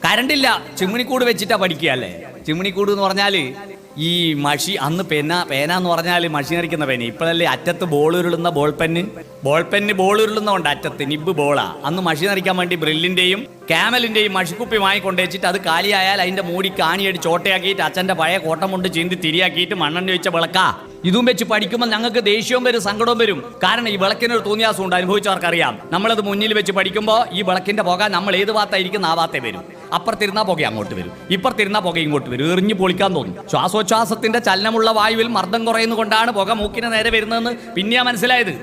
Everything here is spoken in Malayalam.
കരണ്ടില്ല, ചിമ്മിണിക്കൂട് വെച്ചിട്ടാ പഠിക്കുക അല്ലേ. ചിമ്മിണിക്കൂട് എന്ന് പറഞ്ഞാൽ ഈ മഷി, അന്ന് പേന എന്ന് പറഞ്ഞാൽ മഷി നിറയ്ക്കുന്ന പേന. ഇപ്പോഴല്ലേ അറ്റത്ത് ബോൾ ഉരുളുന്ന ബോൾ പെന്ന് ബോൾ ഉരുളുന്നതുകൊണ്ട് അറ്റത്ത് നിബ് ബോളാ. അന്ന് മഷി നിറയ്ക്കാൻ വേണ്ടി ബ്രില്ലിന്റെയും ക്യാമലിന്റെയും മഷിക്കുപ്പി വാങ്ങിക്കൊണ്ട് വെച്ചിട്ട് അത് കാലിയായാൽ അതിന്റെ മൂടി കാണിയടി ചോട്ടയാക്കിയിട്ട് അച്ഛന്റെ പഴയ കോട്ടം കൊണ്ട് ചീന്തി തിരിയാക്കിയിട്ട് മണ്ണെണ്ണ വെച്ച വിളക്കാ. ഇതും വെച്ച് പഠിക്കുമ്പോൾ ഞങ്ങൾക്ക് ദേഷ്യവും വരും, സങ്കടവും വരും. കാരണം ഈ വിളക്കിനൊരു തോന്നിയാസം ഉണ്ട്, അനുഭവിച്ചവർക്കറിയാം. നമ്മളത് മുന്നിൽ വെച്ച് പഠിക്കുമ്പോൾ ഈ വിളക്കിന്റെ പുക നമ്മൾ ഏത് ഭാഗത്തായിരിക്കും ആ ഭാഗത്തേ വരും. അപ്പുറത്തിരുന്നാ പുക അങ്ങോട്ട് വരും, ഇപ്പുറത്തിരുന്നാ പുക ഇങ്ങോട്ട് വരും. എറിഞ്ഞു പൊളിക്കാൻ തോന്നും. ശ്വാസോച്ഛ്വാസത്തിന്റെ ചലനമുള്ള വായുവിൽ മർദ്ദം കുറയുന്നതുകൊണ്ടാണ് പുക മൂക്കിന് നേരെ വരുന്നതെന്ന് പിന്നെയാ മനസ്സിലായത്.